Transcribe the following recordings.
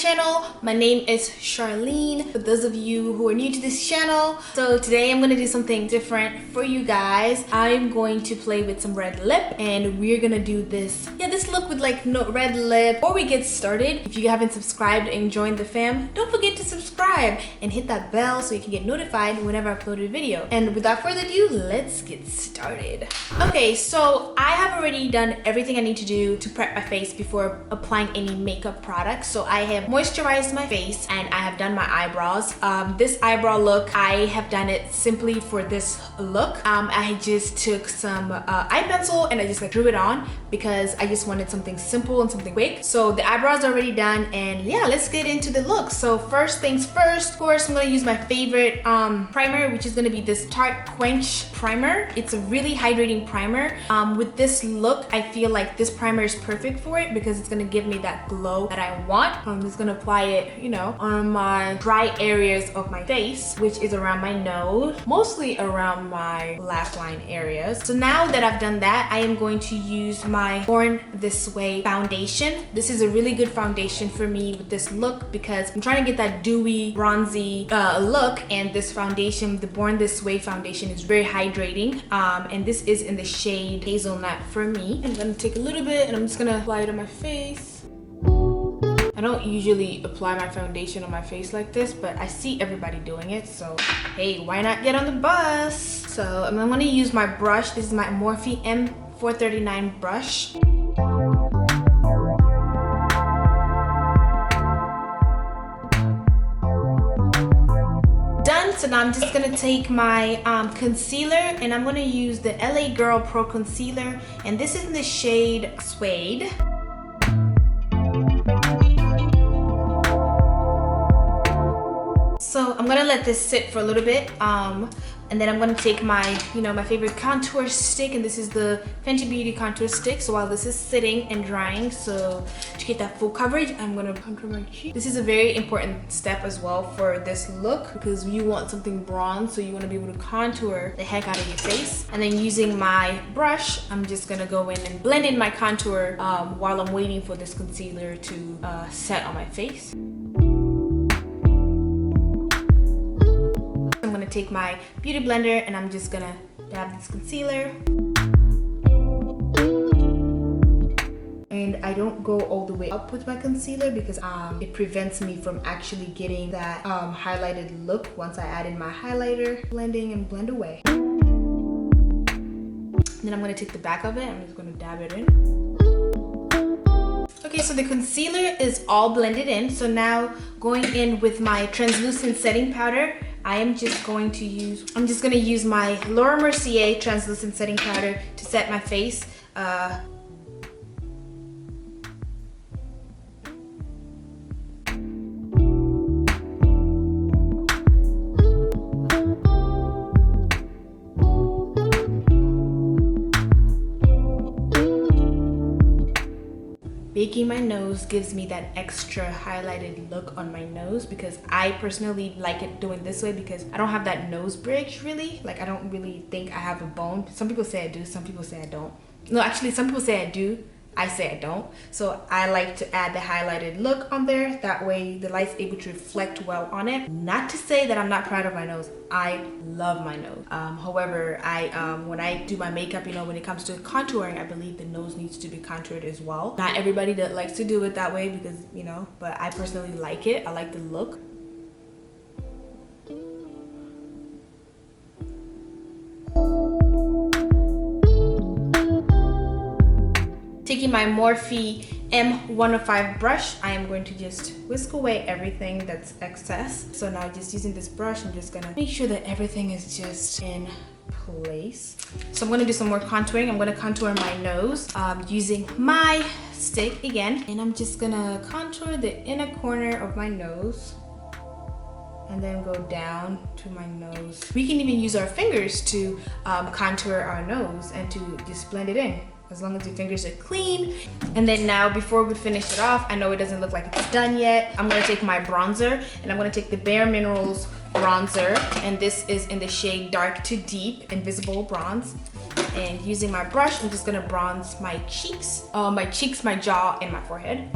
channel. My name is Charlene, for those of you who are new to this channel. So today I'm going to do something different for you guys. I'm going to play with some red lip, and we're going to do this look with like no red lip. Before we get started, if you haven't subscribed and joined the fam, don't forget to subscribe and hit that bell so you can get notified whenever I upload a video. And without further ado, let's get started. Okay, so I have already done everything I need to do to prep my face before applying any makeup products. So I have moisturized my face and I have done my eyebrows. This eyebrow look, I have done it simply for this look. I just took some eye pencil and I just like drew it on because I just wanted something simple and something quick. So the eyebrows are already done, and yeah, let's get into the look. So first things first, of course, I'm gonna use my favorite primer, which is gonna be this Tarte Quench primer. It's a really hydrating primer. With this look, I feel like this primer is perfect for it because it's gonna give me that glow that I want. I'm just gonna apply it, you know, on my dry areas of my face, which is around my nose, mostly around my laugh line areas. So now that I've done that, I am going to use my Born This Way foundation. This is a really good foundation for me with this look because I'm trying to get that dewy, bronzy look, and this foundation, the Born This Way foundation, is very hydrating. And this is in the shade Hazelnut for me. I'm gonna take a little bit and I'm just gonna apply it on my face. I don't usually apply my foundation on my face like this, but I see everybody doing it, so hey, why not get on the bus? So I'm gonna use my brush. This is my Morphe M439 brush. Done. So now I'm just gonna take my concealer, and I'm gonna use the LA Girl Pro Concealer, and this is in the shade Suede. So I'm gonna let this sit for a little bit, and then I'm gonna take my, my favorite contour stick, and this is the Fenty Beauty contour stick. So while this is sitting and drying, so to get that full coverage, I'm gonna contour my cheek. This is a very important step as well for this look because you want something bronze, so you wanna be able to contour the heck out of your face. And then using my brush, I'm just gonna go in and blend in my contour while I'm waiting for this concealer to set on my face. I'm gonna take my beauty blender and I'm just gonna dab this concealer. And I don't go all the way up with my concealer because it prevents me from actually getting that highlighted look once I add in my highlighter. Blending and blend away. Then I'm gonna take the back of it. I'm just gonna dab it in. Okay, so the concealer is all blended in. So now going in with my translucent setting powder, I'm just gonna use my Laura Mercier translucent setting powder to set my face. Baking my nose gives me that extra highlighted look on my nose because I personally like it doing this way because I don't have that nose bridge really. Like I don't really think I have a bone. Some people say I do, some people say I don't. No, actually some people say I do, I say I don't. So I like to add the highlighted look on there. That way the light's able to reflect well on it. Not to say that I'm not proud of my nose. I love my nose. However, when I do my makeup, when it comes to contouring, I believe the nose needs to be contoured as well. Not everybody that likes to do it that way because, but I personally like it. I like the look. Taking my Morphe M105 brush, I am going to just whisk away everything that's excess. So now just using this brush, I'm just gonna make sure that everything is just in place. So I'm gonna do some more contouring. I'm gonna contour my nose using my stick again. And I'm just gonna contour the inner corner of my nose and then go down to my nose. We can even use our fingers to contour our nose and to just blend it in, as long as your fingers are clean. And then now, before we finish it off, I know it doesn't look like it's done yet, I'm gonna take my bronzer, and I'm gonna take the Bare Minerals bronzer, and this is in the shade Dark to Deep, Invisible Bronze. And using my brush, I'm just gonna bronze my cheeks, my jaw, and my forehead.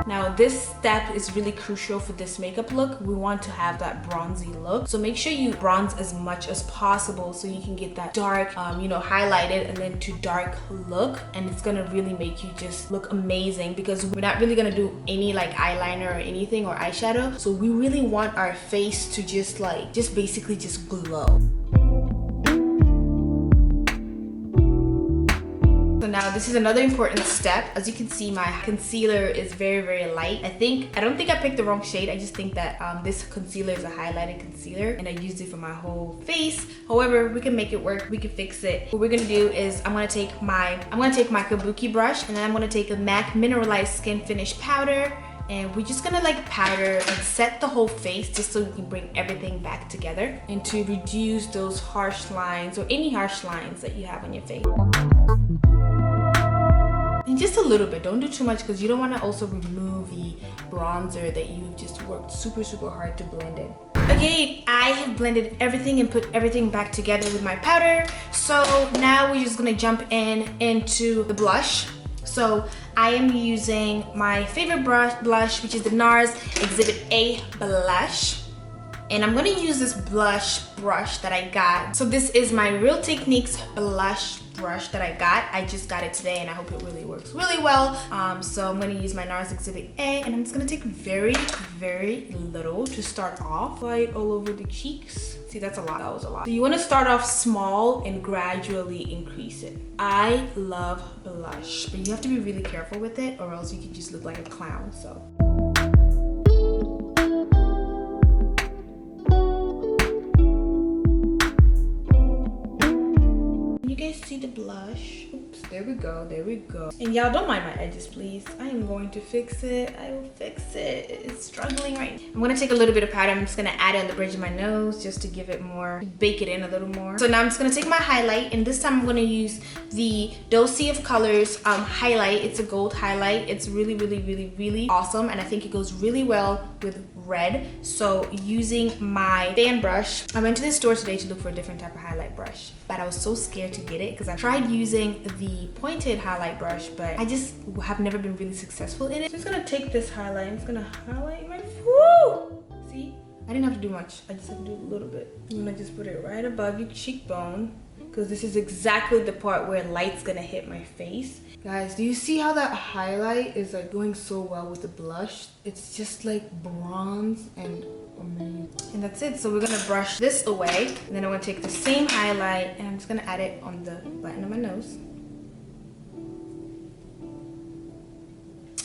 Now Now this step is really crucial for this makeup look. We want to have that bronzy look, so make sure you bronze as much as possible so you can get that dark, you know, highlighted and then to dark look, and it's gonna really make you just look amazing because we're not really gonna do any like eyeliner or anything or eyeshadow, so we really want our face to just basically just glow. So now this is another important step. As you can see, my concealer is very light. I don't think I picked the wrong shade. I just think that this concealer is a highlighted concealer and I used it for my whole face. However, we can make it work. We can fix it. What we're gonna do is I'm gonna take my kabuki brush, and then I'm gonna take a MAC Mineralized Skin Finish powder, and we're just gonna like powder and set the whole face just so we can bring everything back together and to reduce those harsh lines or any harsh lines that you have on your face. And just a little bit, don't do too much because you don't want to also remove the bronzer that you've just worked super hard to blend in. Okay, I have blended everything and put everything back together with my powder. So now we're just gonna jump into the blush. So I am using my favorite blush, which is the NARS Exhibit A blush. And I'm gonna use this blush brush that I got. So this is my Real Techniques blush brush that I got. I just got it today and I hope it really works really well. So I'm gonna use my NARS Exhibit A, and I'm just gonna take very little to start off, right all over the cheeks. See, that's a lot, that was a lot. So you wanna start off small and gradually increase it. I love blush, but you have to be really careful with it or else you can just look like a clown, so. See the blush. Oops, there we go. And y'all don't mind my edges, please. I am going to fix it. I will fix it. It's struggling right now. I'm gonna take a little bit of powder. I'm just gonna add it on the bridge of my nose just to give it more, bake it in a little more. So now I'm just gonna take my highlight, and this time I'm gonna use the Dosey of Colors highlight. It's a gold highlight. It's really awesome, and I think it goes really well with red. So using my fan brush, I went to the store today to look for a different type of highlight brush, but I was so scared to get it because I tried using the pointed highlight brush, but I just have never been really successful in it. So I'm just gonna take this highlight, I'm just gonna highlight my, woo! See? I didn't have to do much, I just have to do a little bit. I'm gonna just put it right above your cheekbone because this is exactly the part where light's gonna hit my face. Guys, do you see how that highlight is like going so well with the blush? It's just like bronze and amazing. And that's it. So we're gonna brush this away, and then I'm gonna take the same highlight and I'm just gonna add it on the button of my nose.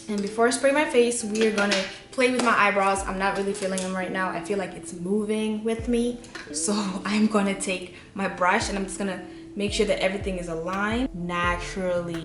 And before I spray my face, we are gonna play with my eyebrows. I'm not really feeling them right now. I feel like it's moving with me. So I'm gonna take my brush and I'm just gonna make sure that everything is aligned naturally.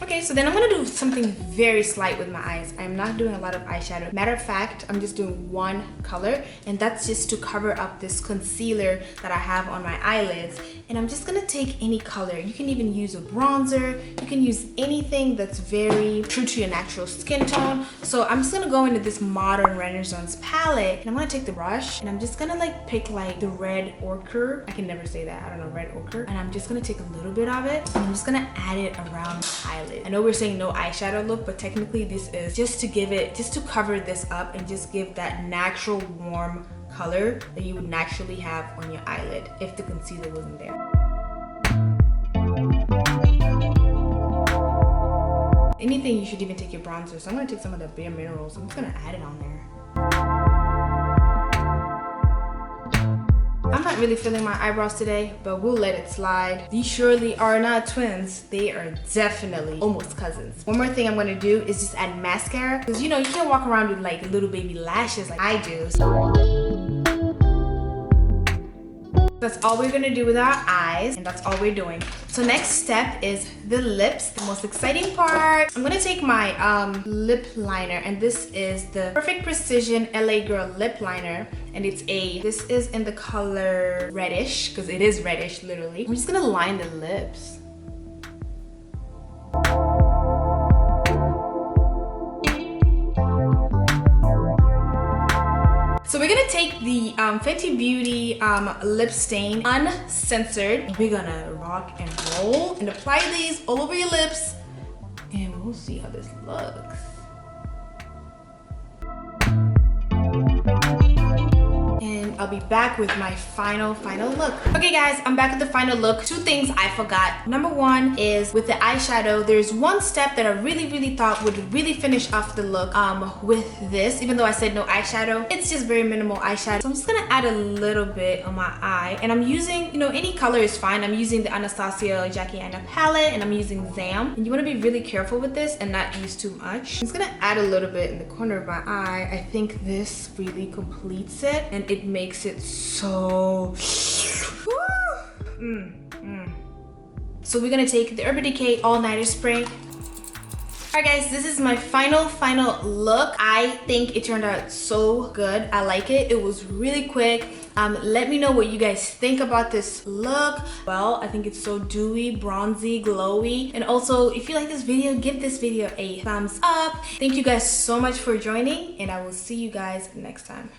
Okay, so then I'm gonna do something very slight with my eyes. I'm not doing a lot of eyeshadow. Matter of fact, I'm just doing one color, and that's just to cover up this concealer that I have on my eyelids. And I'm just gonna take any color. You can even use a bronzer. You can use anything that's very true to your natural skin tone. So I'm just gonna go into this Modern Renaissance palette, and I'm gonna take the brush, and I'm just gonna like pick like the red ochre. I can never say that, I don't know, red ochre. And I'm just gonna take a little bit of it, and I'm just gonna add it around the eyelid. I know we're saying no eyeshadow look, but technically this is just to give it, just to cover this up and just give that natural warm color that you would naturally have on your eyelid if the concealer wasn't there. Anything, you should even take your bronzer. So I'm gonna take some of the Bare Minerals. I'm just gonna add it on there. I'm not really feeling my eyebrows today, but we'll let it slide. These surely are not twins. They are definitely almost cousins. One more thing I'm gonna do is just add mascara, because you know, you can't walk around with like little baby lashes like I do. That's all we're gonna do with our eyes, and that's all we're doing. So next step is the lips, the most exciting part. I'm gonna take my lip liner, and this is the Perfect Precision LA Girl lip liner, and this is in the color reddish, because it is reddish literally. I'm just gonna line the lips. So we're gonna take the Fenty Beauty lip stain uncensored, and we're gonna rock and roll and apply these all over your lips, and we'll see how this looks. I'll be back with my final look. Okay guys, I'm back with the final look. Two things I forgot. Number one is with the eyeshadow, there's one step that I really thought would really finish off the look with this. Even though I said no eyeshadow, it's just very minimal eyeshadow. So I'm just gonna add a little bit on my eye, and I'm using, you know, any color is fine. I'm using the Anastasia Jackie Aina palette, and I'm using Zam. And you want to be really careful with this and not use too much. I'm just gonna add a little bit in the corner of my eye. I think this really completes it, and it makes it so So we're gonna take the Urban Decay All Nighter Spray. Alright guys, this is my final look. I think it turned out so good. I like it. It was really quick. Let me know what you guys think about this look. Well, I think it's so dewy, bronzy, glowy. And also, if you like this video, give this video a thumbs up. Thank you guys so much for joining, and I will see you guys next time.